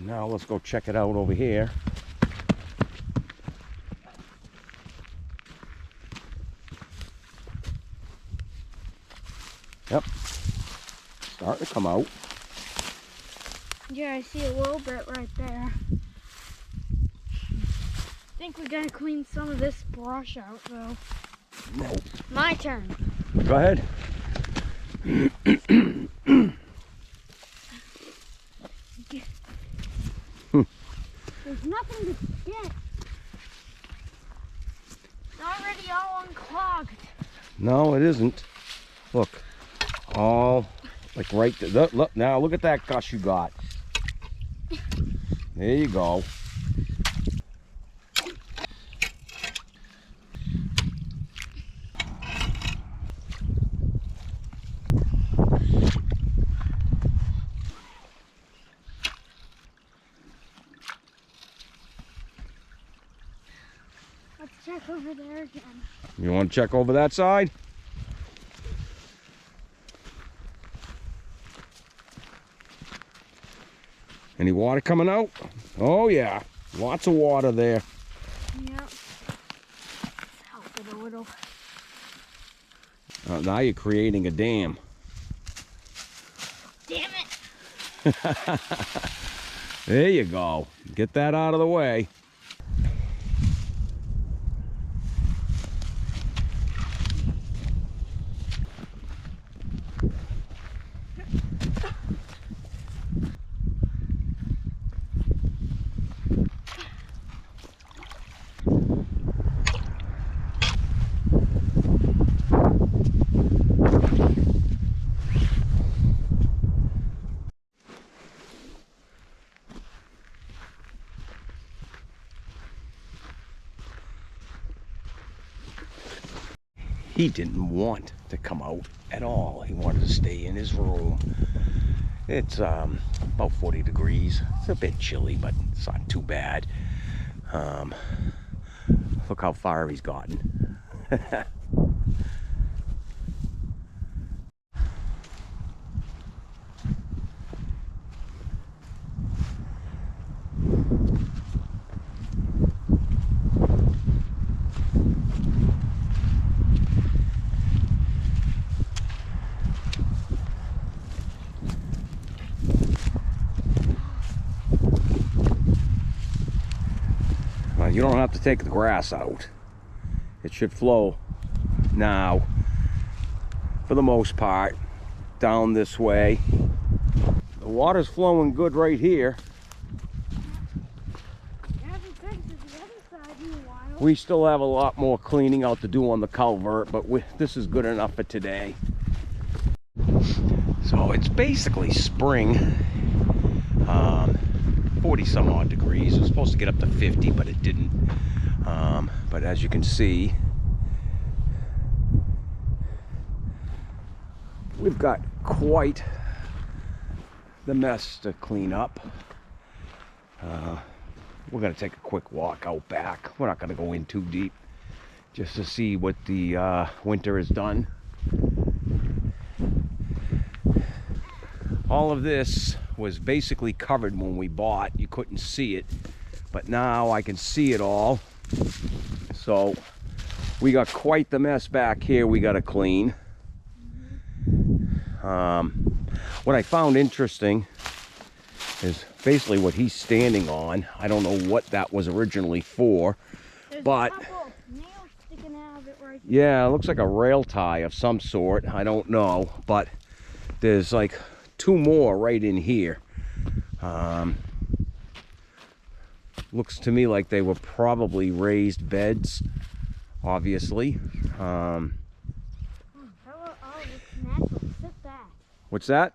Now let's go check it out over here. Yep, starting to come out. Yeah, I see a little bit right there. I think we gotta clean some of this brush out though. Nope. My turn. Go ahead. There's nothing to get. It's already all unclogged. No, it isn't. Look, all like right there. Look now, look at that gush you got. There you go. Let's check over there again. You want to check over that side? Any water coming out? Oh yeah, lots of water there. Yep. Let's help it a little. Now you're creating a dam. Damn it! There you go. Get that out of the way. He didn't want to come out at all. He wanted to stay in his room. It's about 40 degrees. It's a bit chilly, but it's not too bad. Look how far he's gotten. You don't have to take the grass out. It should flow now, for the most part, down this way. The water's flowing good right here. I haven't fixed the other side in a while. We still have a lot more cleaning out to do on the culvert, but this is good enough for today. So it's basically spring. 40 some odd degrees. It was supposed to get up to 50, but it didn't. But as you can see, we've got quite the mess to clean up. We're going to take a quick walk out back. We're not going to go in too deep, just to see what the winter has done. All of this was basically covered when we bought. You couldn't see it, but now I can see it all. So we got quite the mess back here we got to clean. What I found interesting is basically what he's standing on. I don't know what that was originally for. There's but a couple nails sticking out of it right here. yeah, it looks like a rail tie of some sort. I don't know, but there's like 2 more right in here. Looks to me like they were probably raised beds, obviously. Oh, looks natural except that. What's that?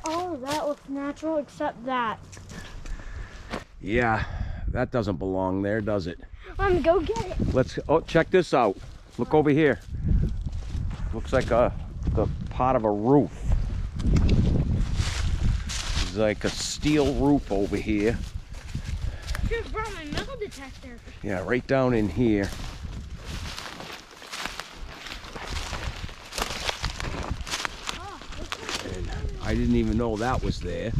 All of that looks natural except that. Yeah, that doesn't belong there, does it? Go get it. Let's, oh, check this out. Look over here. Looks like the part of a roof. There's like a steel roof over here. Should have brought my metal detector. Yeah, right down in here. Oh, And I didn't even know that was there.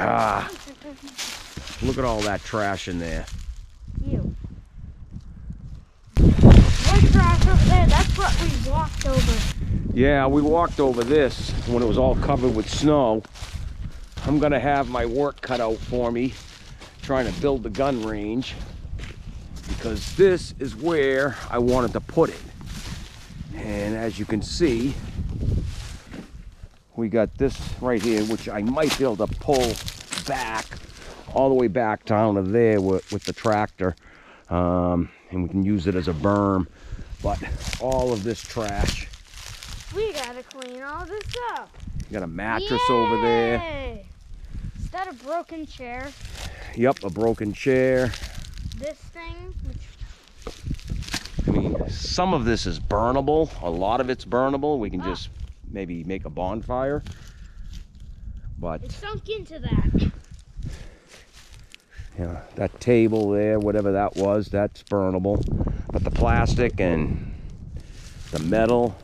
Ah, look at all that trash in there. You. White trash over there. That's what we walked over. Yeah, we walked over this when it was all covered with snow. I'm gonna have my work cut out for me trying to build the gun range, because this is where I wanted to put it. And as you can see, we got this right here, which I might be able to pull back all the way back down to there with the tractor, and we can use it as a berm. But all of this trash, We gotta clean all this up. got a mattress over there. Yay! Is that a broken chair? Yep, a broken chair. This thing? I mean, some of this is burnable. A lot of it's burnable. We can just maybe make a bonfire. But It sunk into that. yeah, that table there, whatever that was, that's burnable. But the plastic and the metal,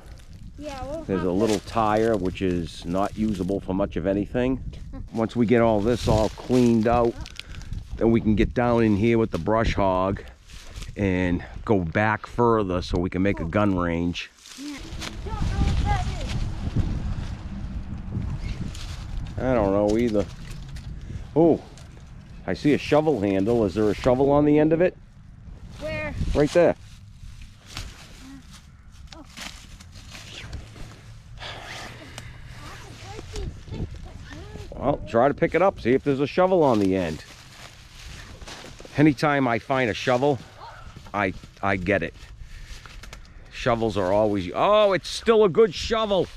Yeah, we'll there's have a little tire which is not usable for much of anything. Once we get all this all cleaned out, then we can get down in here with the brush hog and go back further so we can make a gun range. Yeah. Don't know what that is. I don't know either. Oh, I see a shovel handle. Is there a shovel on the end of it? Where? Right there. Well, try to pick it up, see if there's a shovel on the end. Anytime I find a shovel, I get it. Shovels are always, oh, it's still a good shovel.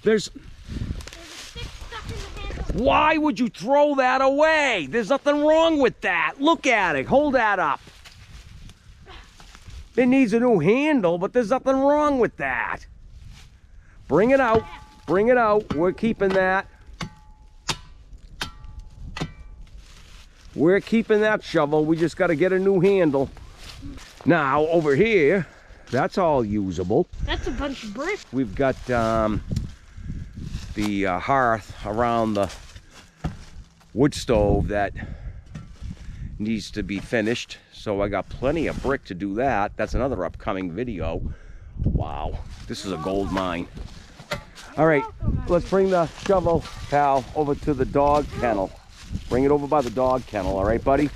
There's, There's a stick stuck in the handle. why would you throw that away? There's nothing wrong with that. Look at it, hold that up. It needs a new handle, but there's nothing wrong with that. Bring it out, bring it out. We're keeping that. We're keeping that shovel. We just got to get a new handle. Now, over here, that's all usable. That's a bunch of bricks. We've got the hearth around the wood stove that needs to be finished. So I got plenty of brick to do that. That's another upcoming video. Wow, this is a gold mine. All right, let's bring the shovel, pal, over to the dog kennel. Bring it over by the dog kennel, all right, buddy?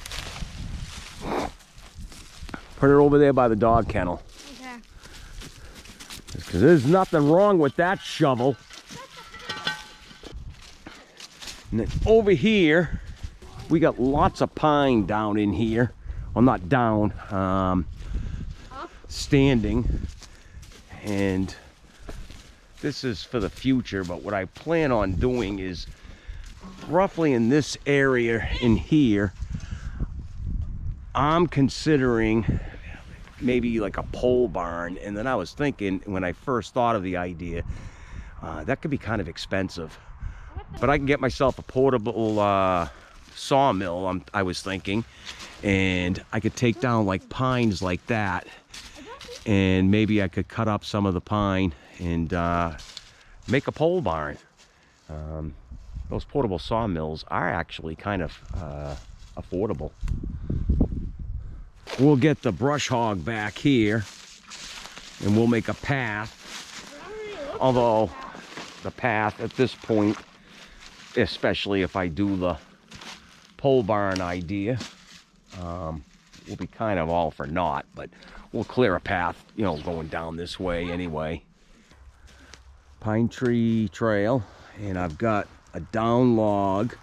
Put it over there by the dog kennel. Okay. Because there's nothing wrong with that shovel. And then over here, we got lots of pine down in here. Well, not down, standing. And this is for the future, but what I plan on doing is roughly in this area in here, I'm considering maybe like a pole barn. And then I was thinking, when I first thought of the idea, that could be kind of expensive, but I can get myself a portable sawmill, I was thinking, and I could take down like pines like that, and maybe I could cut up some of the pine and make a pole barn. Those portable sawmills are actually kind of affordable. We'll get the brush hog back here and we'll make a path. Although the path at this point, especially if I do the pole barn idea, will be kind of all for naught, but we'll clear a path, you know, going down this way anyway. Pine tree trail, and I've got a down log,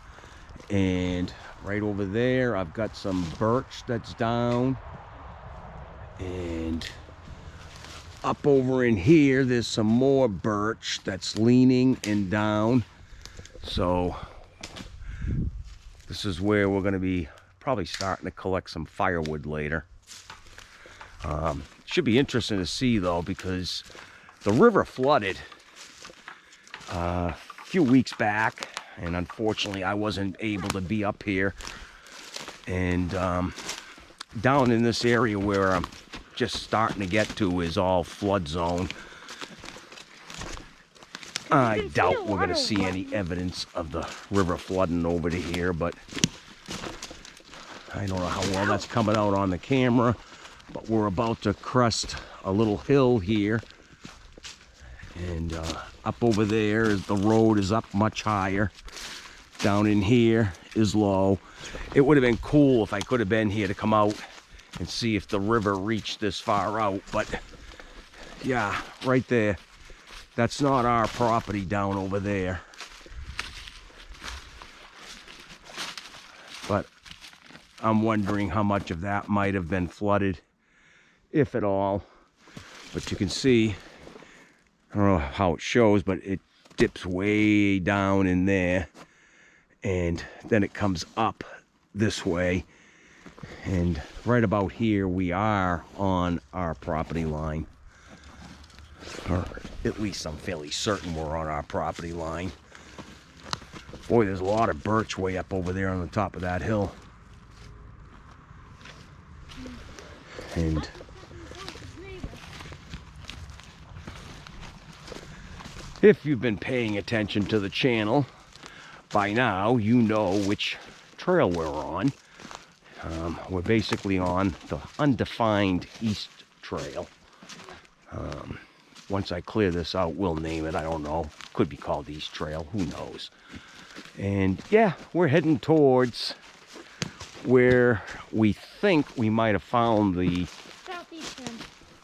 and right over there I've got some birch that's down, and up over in here there's some more birch that's leaning and down. So this is where we're going to be probably starting to collect some firewood later. Should be interesting to see though, because the river flooded a few weeks back, and unfortunately I wasn't able to be up here, and down in this area where I'm just starting to get to is all flood zone. I doubt we're gonna see any evidence of the river flooding over to here, but I don't know how well that's coming out on the camera. But we're about to crest a little hill here, and up over there is the road is up much higher. Down in here is low. It would have been cool if I could have been here to come out and see if the river reached this far out, but yeah, right there. That's not our property down over there. But I'm wondering how much of that might have been flooded, if at all. But you can see, I don't know how it shows, but it dips way down in there, and then it comes up this way, and right about here we are on our property line, or at least I'm fairly certain we're on our property line. Boy, there's a lot of birch way up over there on the top of that hill. And if you've been paying attention to the channel, by now you know which trail we're on. We're basically on the undefined East Trail. Once I clear this out, we'll name it. I don't know. Could be called East Trail. Who knows? And yeah, we're heading towards where we think we might have found the Southeast pin.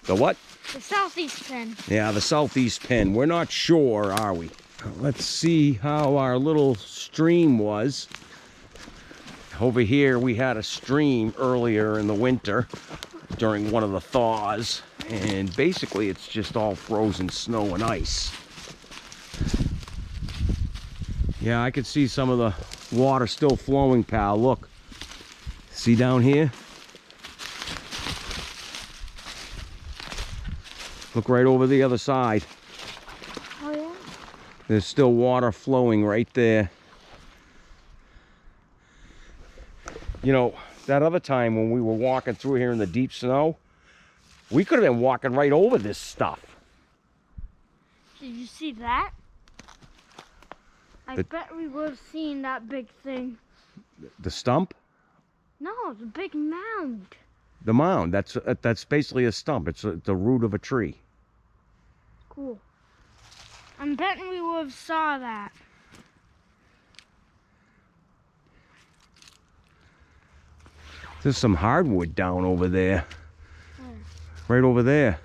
The what? The southeast pin. Yeah, the southeast pin. We're not sure, are we? Let's see how our little stream was. Over here we had a stream earlier in the winter during one of the thaws, and basically it's just all frozen snow and ice. Yeah, I could see some of the water still flowing, pal. Look. See down here? Look right over the other side. Oh, yeah? There's still water flowing right there. You know, that other time when we were walking through here in the deep snow, we could have been walking right over this stuff. Did you see that? I bet we would have seen that big thing. The stump? No, it's a big mound. The mound. That's basically a stump. It's the root of a tree. Cool. I'm betting we would have saw that. There's some hardwood down over there. Oh. Right over there.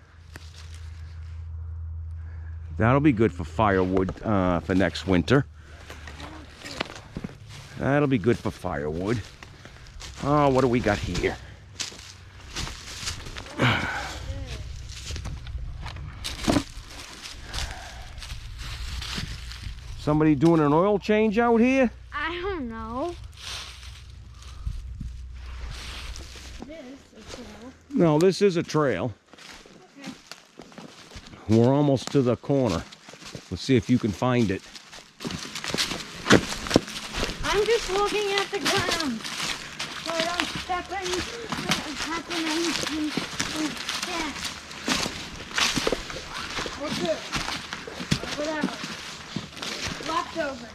That'll be good for firewood for next winter. That'll be good for firewood. Oh, what do we got here? Somebody doing an oil change out here? I don't know. This is a trail. No, this is a trail. Okay. We're almost to the corner. Let's see if you can find it. I'm just looking at the ground so I don't step in and happen anything. Yeah. We're good. Whatever. Leftover.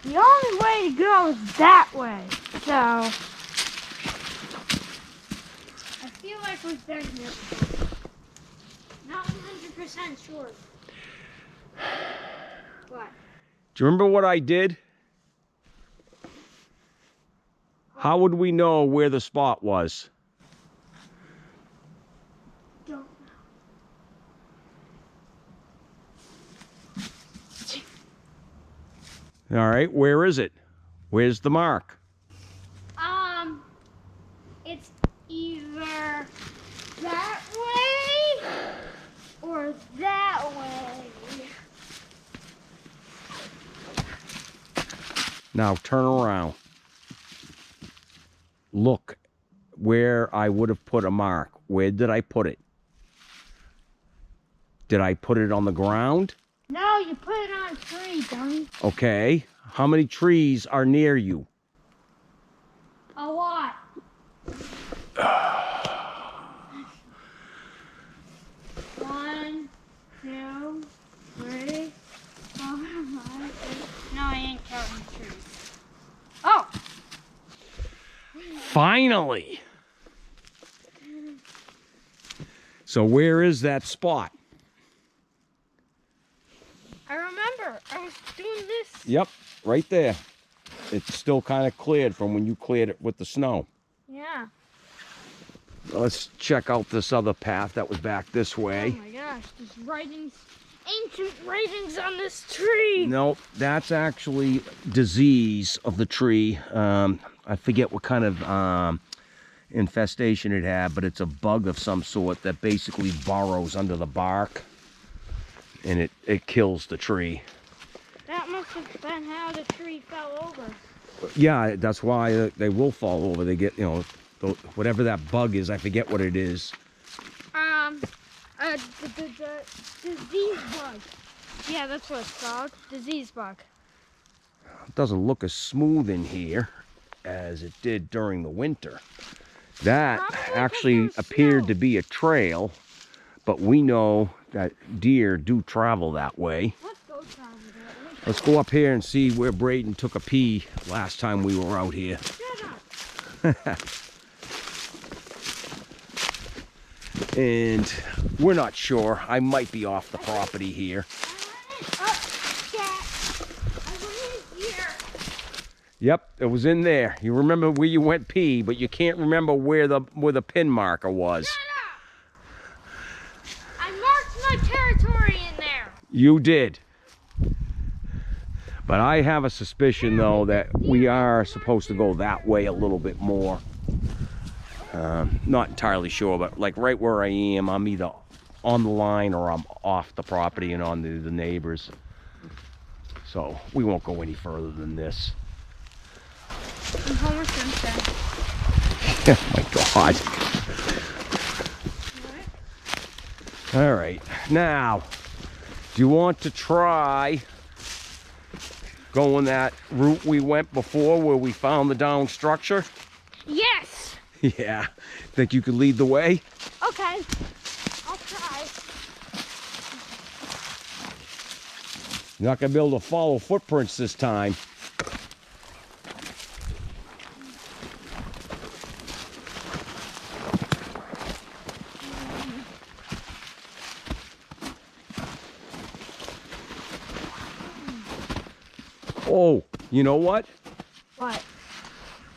The only way to go is that way, so I feel like we've been here before. Not 100% sure. What? Do you remember what I did? How would we know where the spot was? Don't know. All right, where is it? Where's the mark? It's either that way or that way. Now turn around. Look where I would have put a mark. Where did I put it? Did I put it on the ground? No, you put it on a tree, dummy. Okay. How many trees are near you? A lot. 1, 2, 3, 4, 5, 6. No, I ain't counting trees. Oh! Finally! So where is that spot? I remember. I was doing this. Yep, right there. It's still kind of cleared from when you cleared it with the snow. Yeah. Let's check out this other path that was back this way. Oh my gosh, there's writings, ancient writings on this tree. Nope, that's actually disease of the tree. I forget what kind of infestation it had, but it's a bug of some sort that basically burrows under the bark, and it kills the tree. That must have been how the tree fell over. Yeah, that's why they will fall over. They get, you know, whatever that bug is, I forget what it is. The disease bug. Yeah, that's what it's called. Disease bug. It doesn't look as smooth in here as it did during the winter. That Probably actually 'cause there's appeared snow. to be a trail, but we know that deer do travel that way. Let's go try that. Let's go up here and see where Braden took a pee last time we were out here. Shut up. And we're not sure. I might be off the property here. Yep, it was in there. You remember where you went pee, but you can't remember where the pin marker was. I marked my territory in there. You did. But I have a suspicion, though, that we are supposed to go that way a little bit more. Not entirely sure, but like right where I am, I'm either on the line or I'm off the property and on the neighbors. So we won't go any further than this. I'm Homer Simpson. Oh my God. What? All right, now, do you want to try going that route we went before where we found the down structure? Yes. Yeah, think you could lead the way? Okay. I'll try. You're not gonna be able to follow footprints this time. Oh, you know what? What?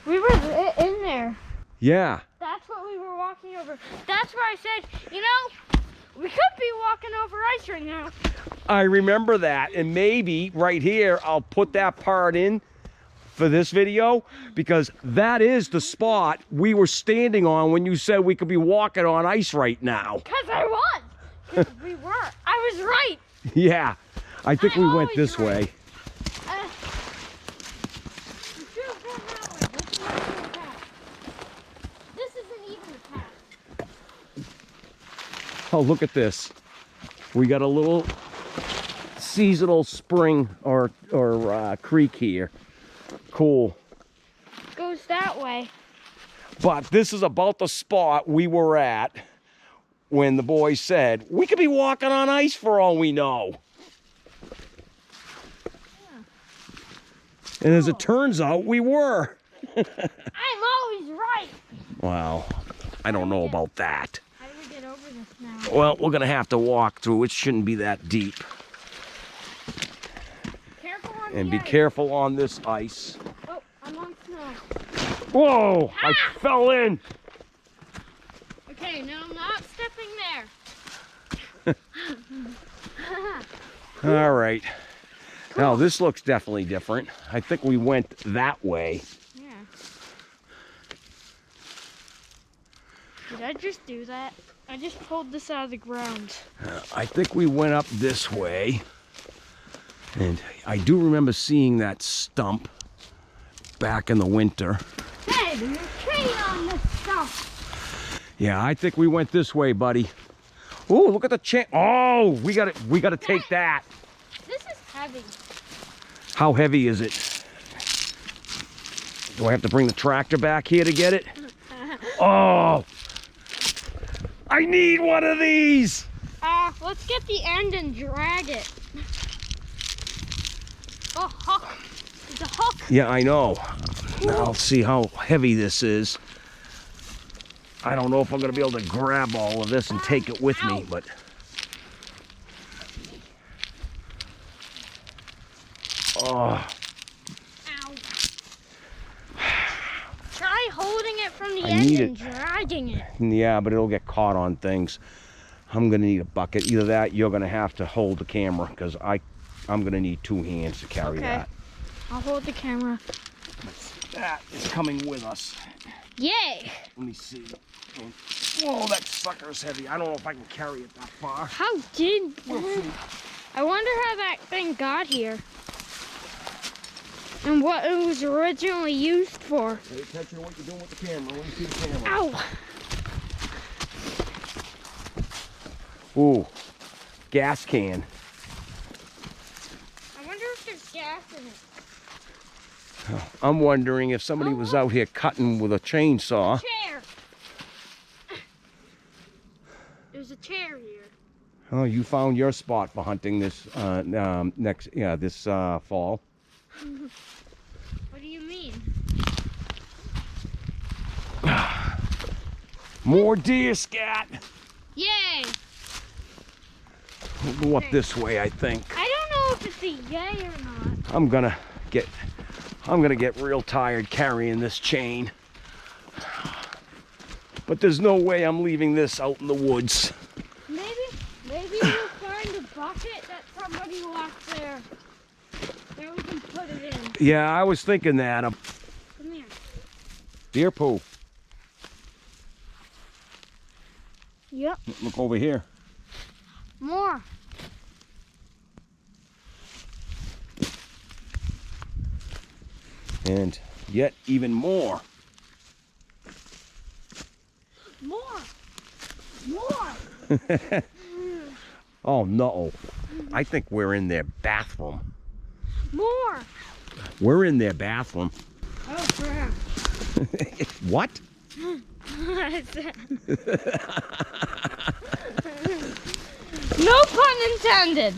We were in there. Yeah. That's what we were walking over. That's where I said, you know, we could be walking over ice right now. I remember that, and maybe right here I'll put that part in for this video, because that is the spot we were standing on when you said we could be walking on ice right now. Because I was. 'Cause we were. I was right. Yeah, I think we went always this right. way. We should have gone that way. This is not the path. This isn't even the path. Oh, look at this. We got a little seasonal spring or creek here. Cool. Goes that way. But this is about the spot we were at when the boys said, we could be walking on ice for all we know. Yeah. And as it turns out, we were. I'm always right. Wow, I don't know about that. How do we get over this now? Well, we're gonna have to walk through. It shouldn't be that deep. Careful on And the be ice. careful on this ice. Oh, I'm on snow. Whoa, I Ah! fell in. Okay, now I'm not stepping there. All right. Now this looks definitely different. I think we went that way. Yeah. Did I just do that? I just pulled this out of the ground. I think we went up this way. And I do remember seeing that stump back in the winter. Hey, there's a tree on this stuff. Yeah, I think we went this way, buddy. Oh, look at the oh, we gotta take that. This is heavy. How heavy is it? Do I have to bring the tractor back here to get it? Oh! I need one of these! Let's get the end and drag it. Oh, hook. It's a hook. Yeah, I know. Now I'll see how heavy this is. I don't know if I'm gonna be able to grab all of this and take it with me, but... Oh. Ow. Try holding it from the I end need and it. dragging it. Yeah, but it'll get caught on things. I'm gonna need a bucket. Either that, you're gonna have to hold the camera, because I'm gonna need 2 hands to carry that. I'll hold the camera. That is coming with us. Yay! Let me see. Whoa, that sucker's heavy. I don't know if I can carry it that far. How did... We'll see. I wonder how that thing got here. And what it was originally used for. Pay attention to what you're doing with the camera. Let me see the camera. Ow! Ooh, gas can. I wonder if there's gas in it. I'm wondering if somebody was out here cutting with a chainsaw. Chair! There's a chair here. Oh, you found your spot for hunting this this fall. What do you mean? More deer scat. Yay! We'll go up this way, I think. I don't know if it's a yay or not. I'm gonna get real tired carrying this chain. But there's no way I'm leaving this out in the woods. Maybe we'll find a bucket that somebody left there. There we can put it in. Yeah, I was thinking that. Come here. Deer poo. Yep. Look over here. More. And yet even more. More. More. Oh no. I think we're in their bathroom. More. We're in their bathroom. Oh crap. What? No pun intended.